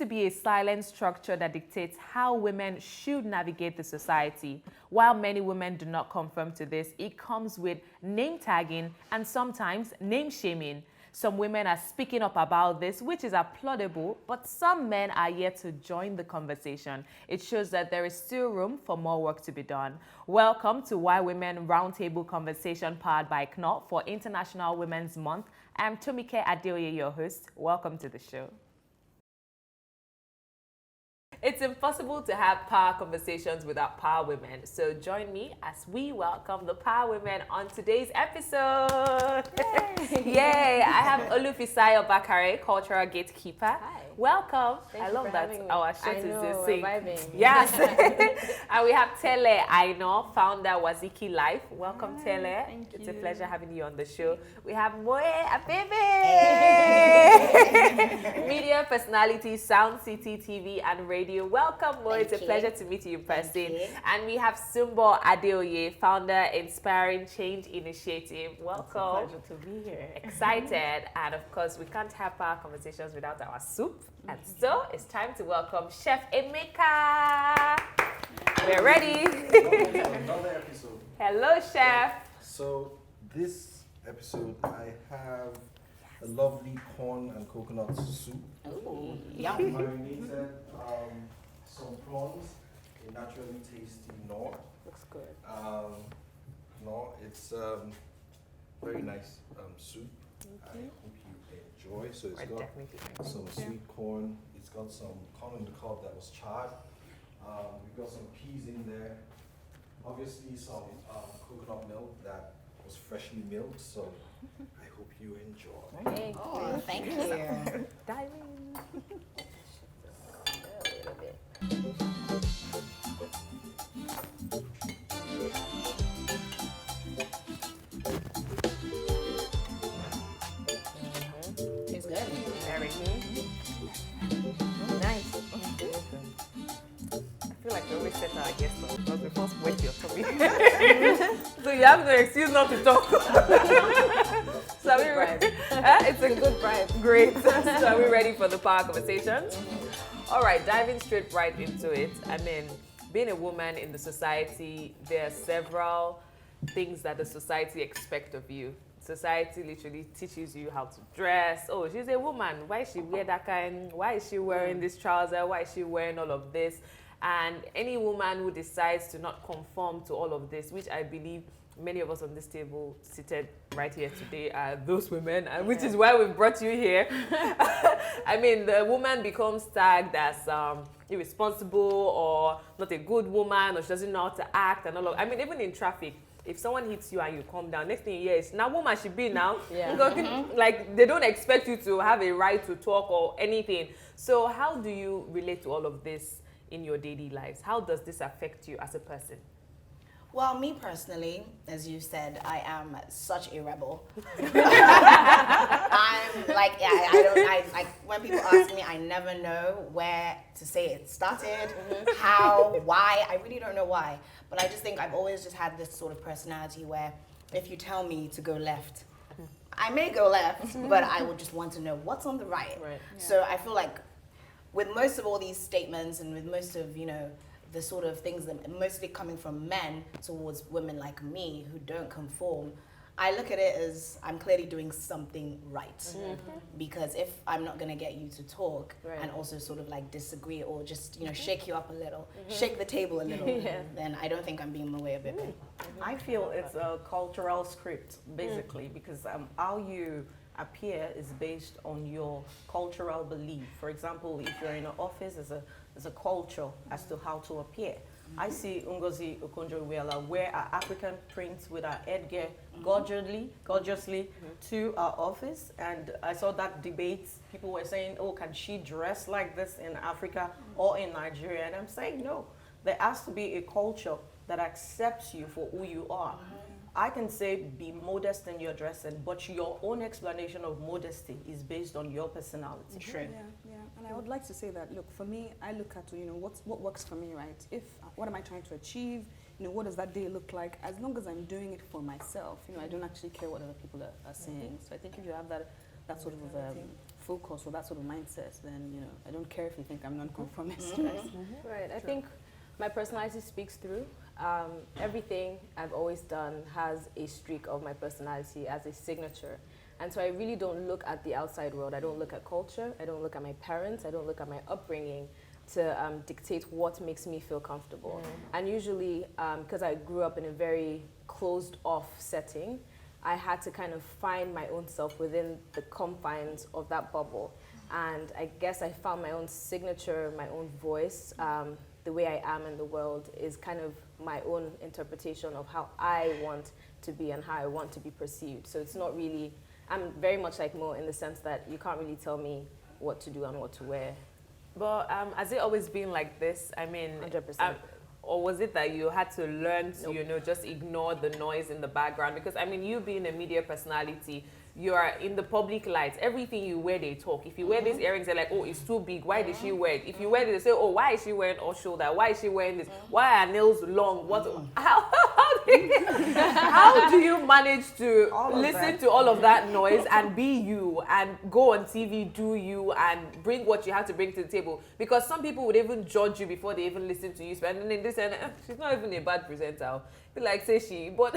to be a silent structure that dictates how women should navigate the society. While many women do not conform to this, it comes with name tagging and sometimes name shaming. Some women are speaking up about this, which is applaudable, but some men are yet to join the conversation. It shows that there is still room for more work to be done. Welcome to Why Women Roundtable Conversation powered by KNOT for International Women's Month. I'm Tomike Adeoye, your host. Welcome to the show. It's impossible to have power conversations without power women. So join me as we welcome the power women on today's episode. Yay! Yay. I have Olufisayo Bakare, cultural gatekeeper. Hi. Welcome. Thank I love that our shirt is the same. Vibing. Yes. And we have Tele Aino, founder Waziki Life. Welcome, Tele. Thank It's you. a pleasure having you on the show. We have Moe Abebe, media personality, Sound City TV and radio. Welcome, Moe. It's a pleasure to meet you in person. And we have Sumbo Adeoye, founder Inspiring Change Initiative. Welcome. It's a pleasure to be here. Excited. And of course, we can't have our conversations without our soup. And so it's time to welcome Chef Emeka. We're ready. Another episode. Hello, Chef. So this episode, I have a lovely corn and coconut soup. Ooh, Marinated, some prawns, a naturally tasty knorr. looks good. Knorr, it's very nice soup. I hope you enjoy. So it's got some sweet corn. It's got some corn on the cob that was charred. We've got some peas in there. Obviously some coconut milk that was freshly milled. So I hope you enjoy. Thank Oh, you. thank you. Dive in. A little bit. It's good. Very nice. I feel like we always set our guests up because we first wet your tummy. So you have no excuse not to talk. So are we ready? It's a good bribe. Great. So are we ready for the power conversation? All right, diving straight right into it. I mean, being a woman in the society, there are several things that the society expect of you. Society literally teaches you how to dress. Oh, she's a woman. Why is she wear that kind? Why is she wearing this trouser? Why is she wearing all of this? And any woman who decides to not conform to all of this, which I believe many of us on this table seated right here today are those women, and which is why we've brought you here. I mean, the woman becomes tagged as irresponsible or not a good woman, or she doesn't know how to act and all of. I mean, even in traffic, if someone hits you and you calm down, next thing you hear is, now woman should be now. Yeah. Because, like, they don't expect you to have a right to talk or anything. So how do you relate to all of this in your daily lives? How does this affect you as a person? Well, me personally, as you said, I am such a rebel. I'm like, like when people ask me, I never know where to say it started, how, why. I really don't know why. But I just think I've always just had this sort of personality where if you tell me to go left, I may go left, but I would just want to know what's on the right. So I feel like with most of all these statements and with most of, the sort of things that mostly coming from men towards women like me who don't conform, I look at it as I'm clearly doing something right. Because if I'm not going to get you to talk and also sort of like disagree or just, shake you up a little, shake the table a little, then I don't think I'm being my way a bit. I feel it's a cultural script, basically, because how you appear is based on your cultural belief. For example, if you're in an office, there's a culture as to how to appear. I see Ngozi Okonjo-Iweala wear our African prints with our headgear gorgeously to our office, and I saw that debate. People were saying, oh, can she dress like this in Africa or in Nigeria? And I'm saying, no, there has to be a culture that accepts you for who you are. I can say be modest in your dressing, but your own explanation of modesty is based on your personality. True. Yeah. And I would like to say that, look, for me, I look at, what works for me, right? What am I trying to achieve? What does that day look like? As long as I'm doing it for myself, I don't actually care what other people are saying. So I think if you have that sort of focus or that sort of mindset, then, you know, I don't care if you think I'm non-conformist. Right. I think my personality speaks through. Everything I've always done has a streak of my personality as a signature. And so I really don't look at the outside world. I don't look at culture. I don't look at my parents. I don't look at my upbringing to dictate what makes me feel comfortable. And usually, because I grew up in a very closed-off setting, I had to kind of find my own self within the confines of that bubble. And I guess I found my own signature, my own voice. The way I am in the world is kind of my own interpretation of how I want to be and how I want to be perceived. So it's not really, I'm very much like Mo in the sense that you can't really tell me what to do and what to wear. But has it always been like this? I mean, 100%. Or was it that you had to learn to, you know, just ignore the noise in the background? Because, I mean, you being a media personality, you are in the public light. Everything you wear, they talk. If you wear these earrings, they're like, oh, it's too big. Why did she wear it? If you wear it, they say, oh, why is she wearing off shoulder? Why is she wearing this? Why are nails long? What? How do you manage to listen to all of that noise and be you and go on TV, do you, and bring what you have to bring to the table? Because some people would even judge you before they even listen to you. And then they say, she's not even a bad presenter. Be like, say she. But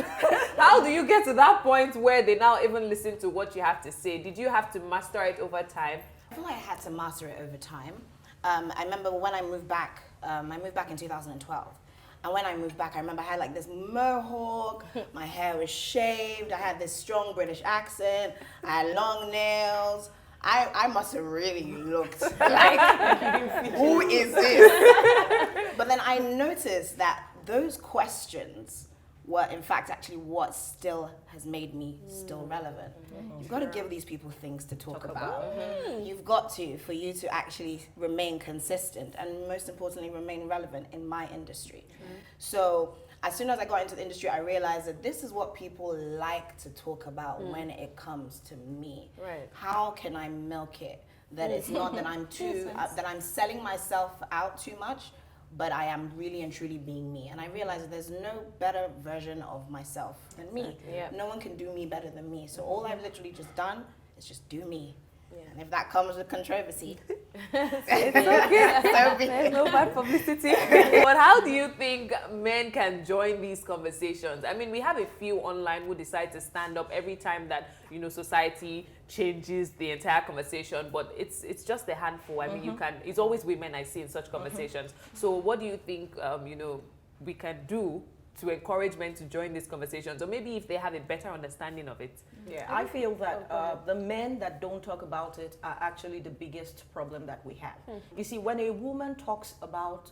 how do you get to that point where they now even listen to what you have to say? Did you have to master it over time? I feel like I had to master it over time. I remember when I moved back in 2012. And when I moved back, I remember I had like this mohawk, my hair was shaved, I had this strong British accent, I had long nails. I must have really looked like, who is this? But then I noticed that those questions were in fact actually what still has made me still relevant. You've got to give these people things to talk about. You've got to, for you to actually remain consistent and most importantly remain relevant in my industry. So as soon as I got into the industry, I realized that this is what people like to talk about when it comes to me. Right. How can I milk it? That it's not that I'm too, that I'm selling myself out too much, but I am really and truly being me. And I realized that there's no better version of myself than me. No one can do me better than me. So all I've literally just done is just do me. And if that comes with controversy, It's okay. so be There's no bad publicity. But how do you think men can join these conversations? I mean, we have a few online who decide to stand up every time that, you know, society changes the entire conversation, but it's just a handful. I mean, it's always women I see in such conversations. So what do you think, you know, we can do to encourage men to join these conversations, or maybe if they have a better understanding of it? Yeah, I feel that the men that don't talk about it are actually the biggest problem that we have. You see, when a woman talks about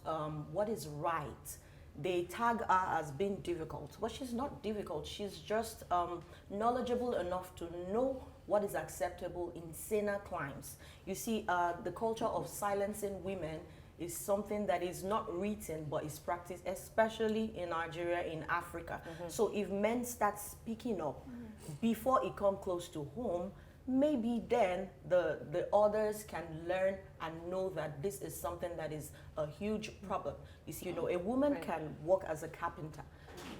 what is right, they tag her as being difficult. But she's not difficult. She's just knowledgeable enough to know what is acceptable in saner climes. You see, the culture of silencing women is something that is not written but is practiced, especially in Nigeria, in Africa. So if men start speaking up before it comes close to home, maybe then the others can learn and know that this is something that is a huge problem. You see, you know, a woman can work as a carpenter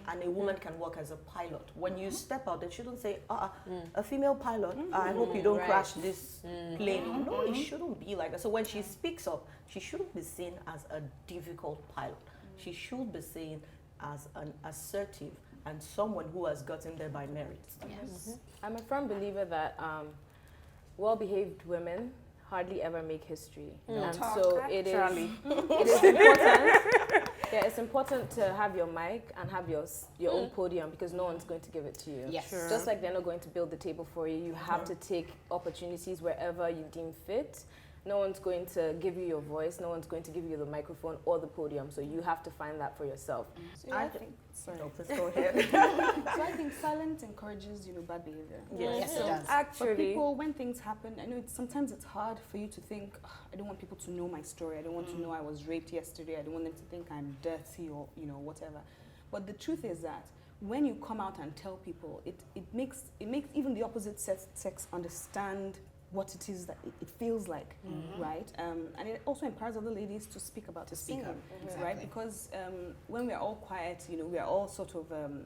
and a woman can work as a pilot. When you step out, they shouldn't say, a female pilot, I hope you don't crash this plane. No, it shouldn't be like that. So when she speaks up, she shouldn't be seen as a difficult pilot. She should be seen as an assertive and someone who has gotten there by merit. I'm a firm believer that well-behaved women hardly ever make history. And so it is important. Yeah, it's important to have your mic and have your own podium because no one's going to give it to you. Yes. Sure. Just like they're not going to build the table for you, you have to take opportunities wherever you deem fit. No one's going to give you your voice. No one's going to give you the microphone or the podium. So you have to find that for yourself. So I think, Please go ahead. so I think silence encourages, you know, bad behavior. Yes, it does. For Actually, people, when things happen, I know sometimes it's hard for you to think, I don't want people to know my story. I don't want to know I was raped yesterday. I don't want them to think I'm dirty or, you know, whatever. But the truth is that when you come out and tell people, it makes even the opposite sex understand what it is that it feels like, right? And it also empowers other ladies to speak about the same, right? Because when we're all quiet, you know, we are all sort of,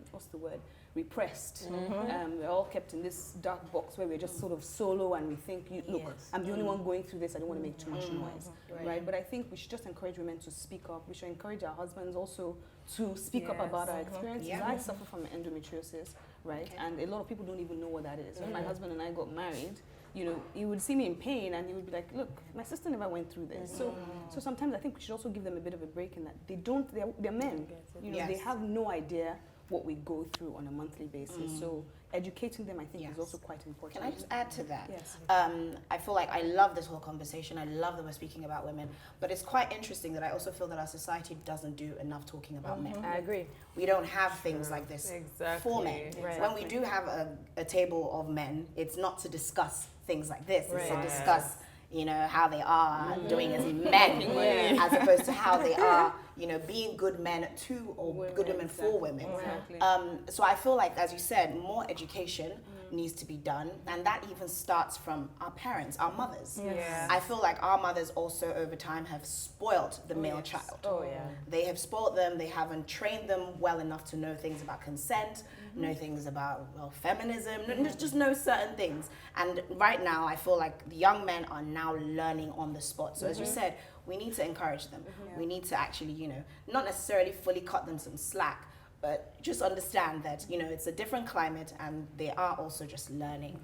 what's the word? repressed. We're all kept in this dark box where we're just sort of solo and we think, look, I'm the only one going through this, I don't want to make too much noise, right? But I think we should just encourage women to speak up. We should encourage our husbands also to speak up about our experiences. I suffer from endometriosis, right? And a lot of people don't even know what that is. When my husband and I got married, you know, he would see me in pain and he would be like, look, my sister never went through this. So sometimes I think we should also give them a bit of a break in that they're men. You know, they have no idea what we go through on a monthly basis. So educating them, I think, is also quite important. Can I just add to that? Yes. I feel like I love this whole conversation. I love that we're speaking about women. But it's quite interesting that I also feel that our society doesn't do enough talking about men. I agree. We don't have things like this for men. When we do have a table of men, it's not to discuss things like this. It's to discuss, you know, how they are doing as men, as opposed to how they are, you know, being good men to or good women for women. So I feel like, as you said, more education needs to be done, and that even starts from our parents, our mothers. I feel like our mothers also over time have spoiled the male child. They have spoiled them. They haven't trained them well enough to know things about consent, know things about, well, feminism, just know certain things. And right now I feel like the young men are now learning on the spot. So as you said, we need to encourage them. We need to actually, you know, not necessarily fully cut them some slack, but just understand that, you know, it's a different climate and they are also just learning.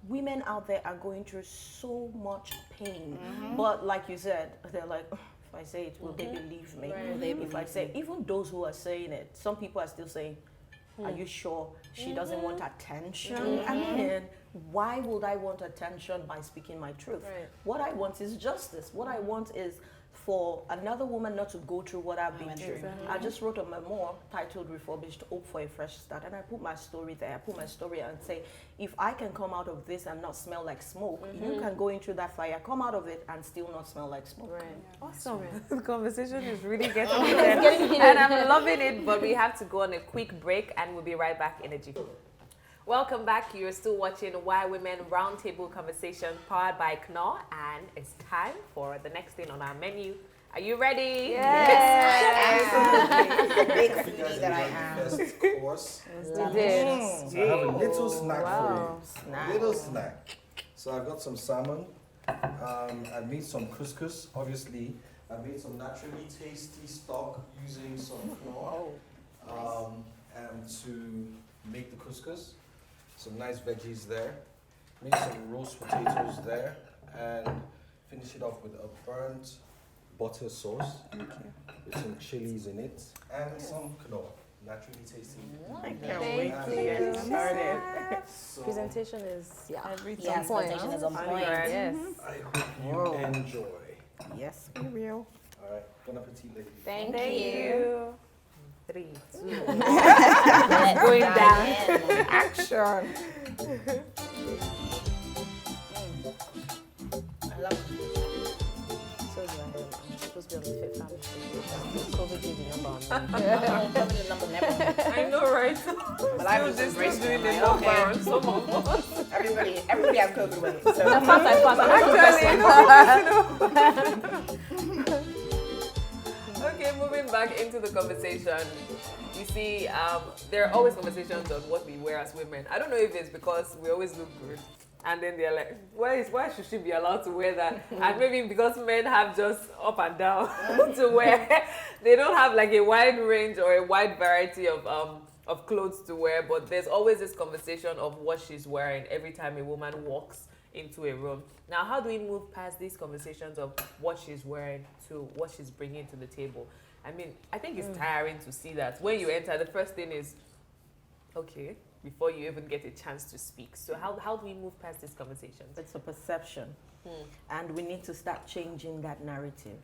Women out there are going through so much pain. But like you said, they're like, "Oh, if I say it, will they believe me? If I say, even those who are saying it, some people are still saying, are you sure she doesn't want attention? I mean, why would I want attention by speaking my truth? What I want is justice. What I want is for another woman not to go through what I've been through. I just wrote a memoir titled Refurbished, Hope for a Fresh Start, and I put my story there. I put my story and say, if I can come out of this and not smell like smoke, you can go into that fire, come out of it and still not smell like smoke. Awesome. The conversation is really getting heated, and I'm loving it, but we have to go on a quick break and we'll be right back in a jiffy. Welcome back. You're still watching Why Women Roundtable Conversation powered by Knorr, and it's time for the next thing on our menu. Are you ready? Yes, I am. Big You guys foodie that I enjoyed am. the first course. We did. So I have a little snack Wow. for you. Little snack. So I've got some salmon. I made some couscous. Obviously, I made some naturally tasty stock using some flour and to make the couscous. Some nice veggies there. Make some roast potatoes there, and finish it off with a burnt butter sauce with some chilies in it and some quinoa. Naturally tasty. I can't wait to get started. So Presentation is, Yes, presentation is on point. Yes. I hope you enjoy. Yes, be real. All right, bon appetit, ladies. Thank you. you. 3, 2. Let's Going dive down. in. Action. I love I'm supposed to be on the Fit Family. COVID gave me a number. the number never. I know, right? But I was Still embracing doing the it. number Okay. on some of us. Everybody has COVID with it. So I pass. Okay, moving back into the conversation. You see, there are always conversations on what we wear as women. I don't know if it's because we always look good, and then they're like, why should she be allowed to wear that? And maybe because men have just up and down to wear. They don't have like a wide range or a wide variety of clothes to wear, but there's always this conversation of what she's wearing every time a woman walks into a room. Now, how do we move past these conversations of what she's wearing to what she's bringing to the table? I mean, I think it's tiring to see that when you enter, the first thing is, okay, before you even get a chance to speak. So how do we move past these conversations? It's a perception. And we need to start changing that narrative.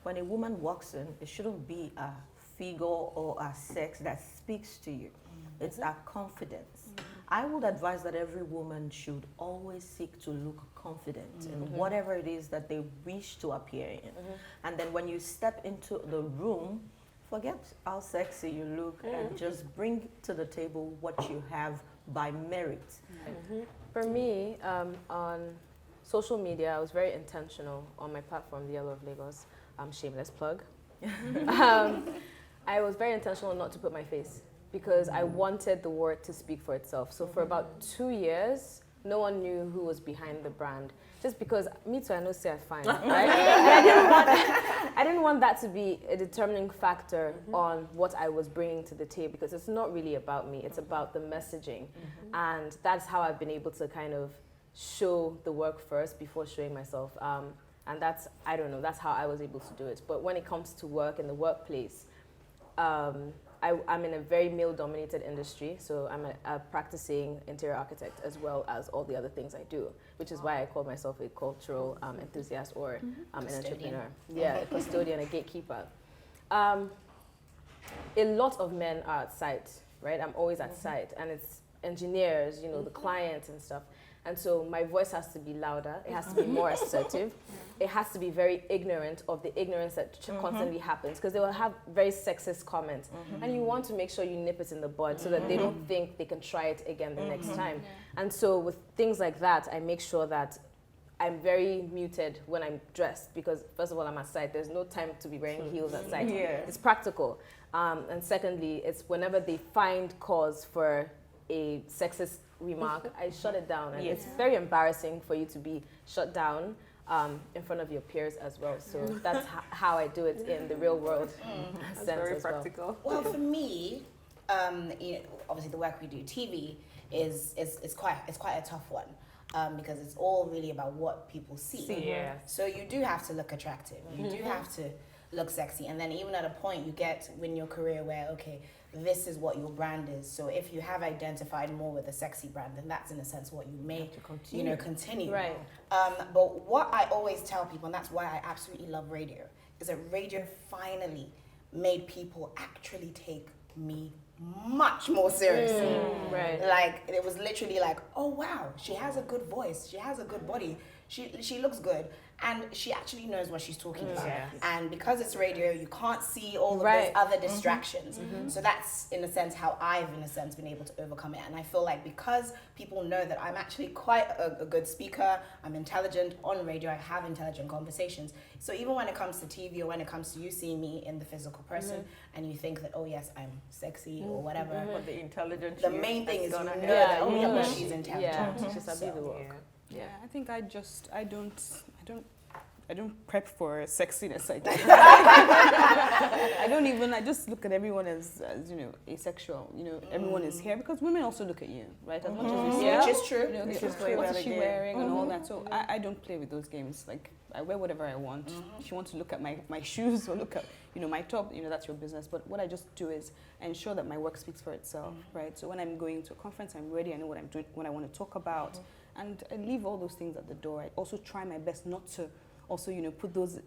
When a woman walks in, it shouldn't be a figure or a sex that speaks to you. It's our confidence. I would advise that every woman should always seek to look confident in whatever it is that they wish to appear in. And then when you step into the room, forget how sexy you look and just bring to the table what you have by merit. For me, on social media, I was very intentional on my platform, The Yellow of Lagos. Shameless plug. I was very intentional not to put my face because I wanted the word to speak for itself. So for about 2 years, no one knew who was behind the brand. Just because, me too, I know say I fine, right? And I didn't want that to be a determining factor on what I was bringing to the table, because it's not really about me, it's about the messaging. And that's how I've been able to kind of show the work first before showing myself. And that's, I don't know, that's how I was able to do it. But when it comes to work in the workplace, I'm in a very male-dominated industry, so I'm a practicing interior architect as well as all the other things I do, which is why I call myself a cultural enthusiast or an entrepreneur. Yeah, a custodian, a gatekeeper. A lot of men are at site, right? I'm always at site, and it's engineers, you know, the clients and stuff. And so my voice has to be louder, it has to be more assertive, it has to be very ignorant of the ignorance that constantly happens, because they will have very sexist comments, and you want to make sure you nip it in the bud so that they don't think they can try it again the next time. And so with things like that, I make sure that I'm very muted when I'm dressed, because first of all, I'm at site, there's no time to be wearing heels at site. It's practical. And secondly, it's whenever they find cause for a sexist remark, I shut it down, and it's very embarrassing for you to be shut down in front of your peers as well. So that's how I do it in the real world. That's very practical. Well, for me, you know, obviously the work we do, TV is quite a tough one. Because it's all really about what people see. So you do have to look attractive. You do have to look sexy. And then even at a point you get in your career where, okay, this is what your brand is. So if you have identified more with a sexy brand, then that's in a sense what you may continue. Right. But what I always tell people, and that's why I absolutely love radio, is that radio finally made people actually take me much more seriously. Right. Like, it was literally like, oh wow, she has a good voice, she has a good body, she looks good, and she actually knows what she's talking about. And because it's radio, you can't see all of those other distractions. So that's, in a sense, how I've, in a sense, been able to overcome it. And I feel like because people know that I'm actually quite a good speaker, I'm intelligent on radio, I have intelligent conversations. So even when it comes to TV, or when it comes to you seeing me in the physical person, and you think that, oh yes, I'm sexy or whatever. But the intelligent the main thing is you know that, oh yeah, she's intelligent. She's a bit work. Yeah, I think I don't prep for sexiness. I just look at everyone as you know, asexual. You know, everyone is here because women also look at you, right? As much as you see, which is true. You know, what is she wearing and all that. So I don't play with those games. Like, I wear whatever I want. If you want to look at my shoes or look at, you know, my top, you know, that's your business. But what I just do is ensure that my work speaks for itself, right? So when I'm going to a conference, I'm ready. I know what I'm doing, what I want to talk about, and I leave all those things at the door. I also try my best not to also, you know, put those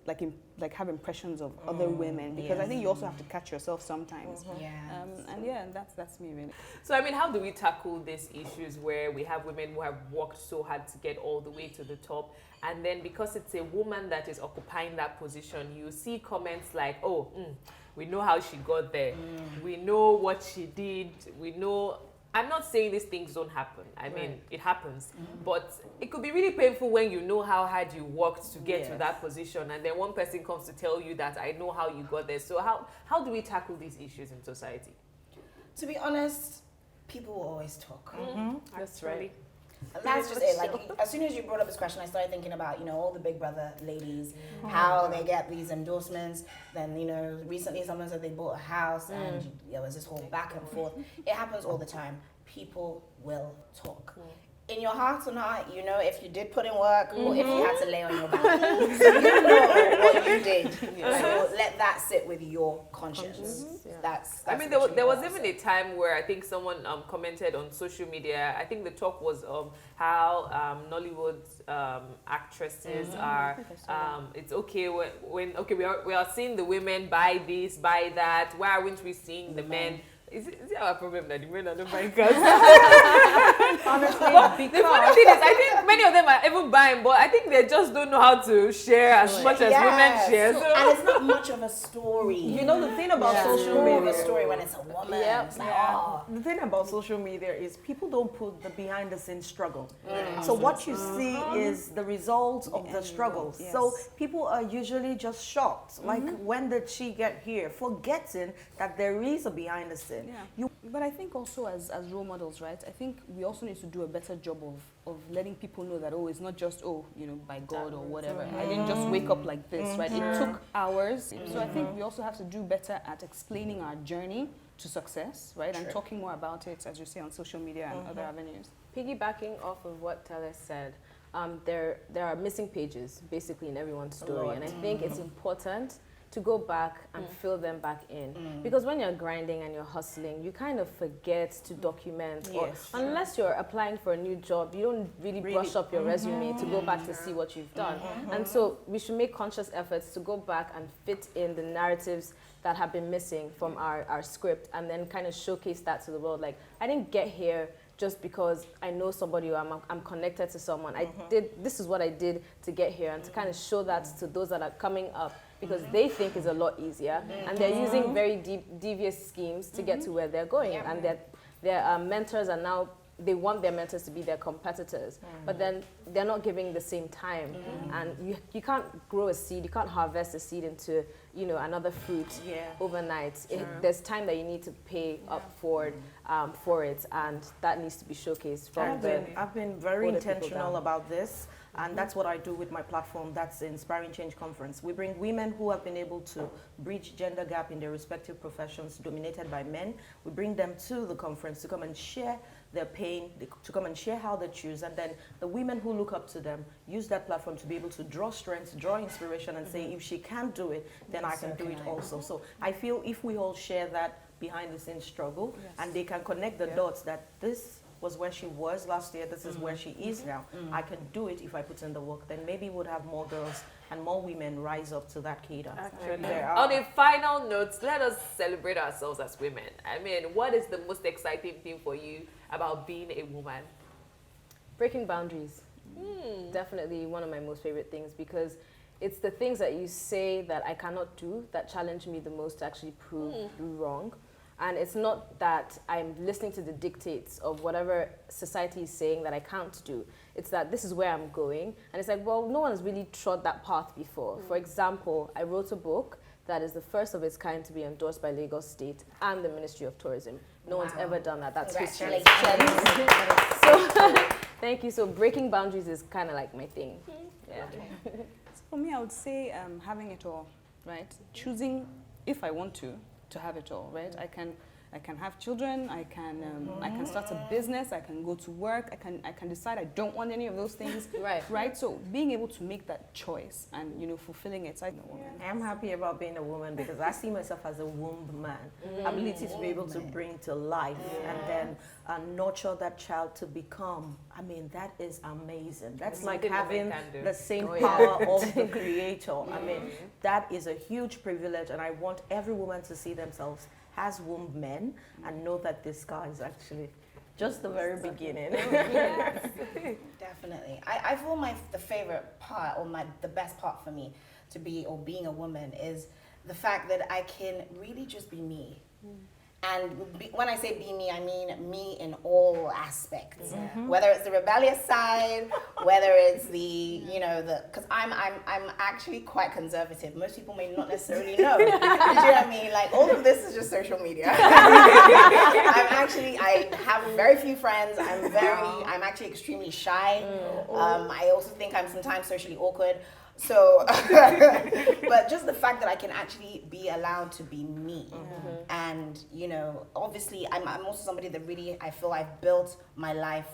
have impressions of other women, because I think you also have to catch yourself sometimes. And that's me really. So I mean, how do we tackle these issues where we have women who have worked so hard to get all the way to the top, and then because it's a woman that is occupying that position, you see comments like, oh, we know how she got there, we know what she did, we know. I'm not saying these things don't happen. I mean, it happens. But it could be really painful when you know how hard you worked to get to that position, and then one person comes to tell you that I know how you got there. So how do we tackle these issues in society? To be honest, people will always talk. That's right. And that's just it. Like, as soon as you brought up this question, I started thinking about, you know, all the Big Brother ladies, how they get these endorsements. Then, you know, recently someone said they bought a house, and there was this whole back and forth. It happens all the time. People will talk. In your heart or not, you know, if you did put in work, or if you had to lay on your back, so you know what you did. So let that sit with your conscience. That's I mean, there was even a time where I think someone commented on social media. I think the talk was how Nollywood actresses are. It's okay when we are seeing the women buy this, buy that. Why aren't we seeing the men? Is it our problem that the men are not buying cars? Honestly, the funny thing is, I think many of them are even buying, but I think they just don't know how to share as much as women share. So. And it's not much of a story. You know, the thing about social More of media. a story when it's a woman. It's like, The thing about social media is people don't put the behind the scenes struggle. So what you see is the results of the struggle. So people are usually just shocked. Like, when did she get here? Forgetting that there is a behind the scenes. person. Yeah. But I think also as role models, right? I think we also need to do a better job of letting people know that, oh, it's not just, oh, you know, by God or whatever. I didn't just wake up like this, right? It took hours. So I think we also have to do better at explaining our journey to success, right? And talking more about it, as you say, on social media and other avenues. Piggybacking off of what Tele said, there are missing pages basically in everyone's story, and I think it's important to go back and fill them back in, because when you're grinding and you're hustling, you kind of forget to document. Unless you're applying for a new job, you don't really brush up your resume to go back to see what you've done. And so we should make conscious efforts to go back and fit in the narratives that have been missing from our script, and then kind of showcase that to the world. Like, I didn't get here just because I know somebody or I'm connected to someone. This is what I did to get here, and to kind of show that to those that are coming up, because they think it's a lot easier, and they're using very devious schemes to get to where they're going, and their mentors are now, they want their mentors to be their competitors, but then they're not giving the same time, and you can't grow a seed, you can't harvest a seed into, you know, another fruit overnight. There's time that you need to pay up for it, and that needs to be showcased from I've been very intentional about this, and that's what I do with my platform. That's the Inspiring Change Conference. We bring women who have been able to bridge gender gap in their respective professions dominated by men. We bring them to the conference to come and share their pain, to come and share how they choose, and then the women who look up to them use that platform to be able to draw strength, draw inspiration, and say, if she can't do it, then I can do it also. So I feel if we all share that behind the scenes struggle, and they can connect the dots that this was where she was last year, this is where she is now, I can do it if I put in the work, then maybe we'd have more girls and more women rise up to that cadence. Actually, on a final note, let us celebrate ourselves as women. I mean, what is the most exciting thing for you about being a woman? Breaking boundaries. Definitely one of my most favorite things, because it's the things that you say that I cannot do that challenge me the most to actually prove you wrong. And it's not that I'm listening to the dictates of whatever society is saying that I can't do. It's that this is where I'm going. And it's like, well, no one has really trod that path before. For example, I wrote a book that is the first of its kind to be endorsed by Lagos State and the Ministry of Tourism. No one's ever done that. That's history. So, thank you. So breaking boundaries is kind of like my thing. So for me, I would say having it all, right? Choosing, if I want to have it all, right? I can have children, I can start a business, I can go to work, I can decide I don't want any of those things. Right? So being able to make that choice and, you know, fulfilling it. I'm happy about being a woman because I see myself as a womb man. Ability to be able to bring to life and then nurture that child to become. I mean, that is amazing. That's like having the same power of the creator. I mean, that is a huge privilege, and I want every woman to see themselves as womb men and know that this guy is actually just the very beginning. Definitely. I feel the favorite part, or the best part for me to be, or being a woman, is the fact that I can really just be me. And when I say be me, I mean me in all aspects. Whether it's the rebellious side, whether it's the, you know, because I'm actually quite conservative. Most people may not necessarily know. Do you know what I mean? Like, all of this is just social media. I have very few friends. I'm actually extremely shy. I also think I'm sometimes socially awkward. So, but just the fact that I can actually be allowed to be me, and, you know, obviously I'm also somebody that really, I feel I've built my life,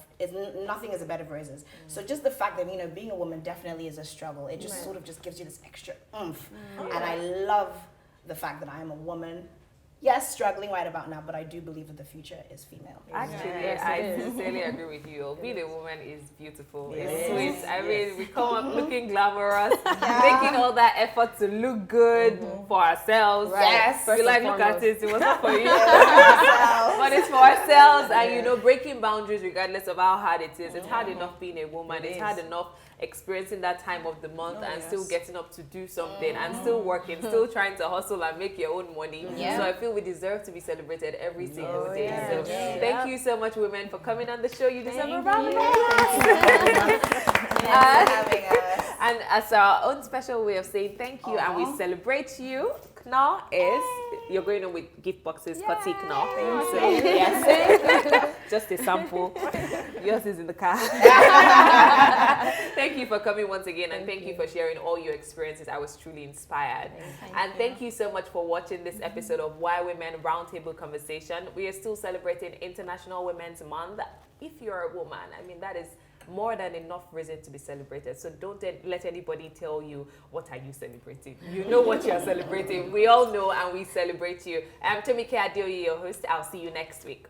nothing is a bed of roses. So just the fact that, you know, being a woman definitely is a struggle. It just sort of just gives you this extra oomph, and I love the fact that I am a woman. Yes, struggling right about now, but I do believe that the future is female. Actually, I sincerely agree with you. Being a woman is beautiful. It's sweet. I mean, we come up looking glamorous, making all that effort to look good for ourselves. Yes. You like, look at it. It was not for you. But it's for ourselves. And, you know, breaking boundaries regardless of how hard it is. It's hard enough being a woman. It's hard enough experiencing that time of the month and still getting up to do something and still working, still trying to hustle and make your own money. So I feel we deserve to be celebrated every single day. So thank you so much, women, for coming on the show. You deserve a round of applause. And as our own special way of saying thank you, and we celebrate you, Kno, is you're going on with gift boxes, Koti Kno. So, yes, just a sample. Yours is in the car. Thank you for coming once again, and thank you for sharing all your experiences. I was truly inspired. Thank you so much for watching this episode of Why Women Roundtable Conversation. We are still celebrating International Women's Month. If you're a woman, I mean, that is more than enough reason to be celebrated. So don't let anybody tell you, what are you celebrating? You know what you're celebrating. We all know, and we celebrate you. I'm Tomike Adeoye, your host. I'll see you next week.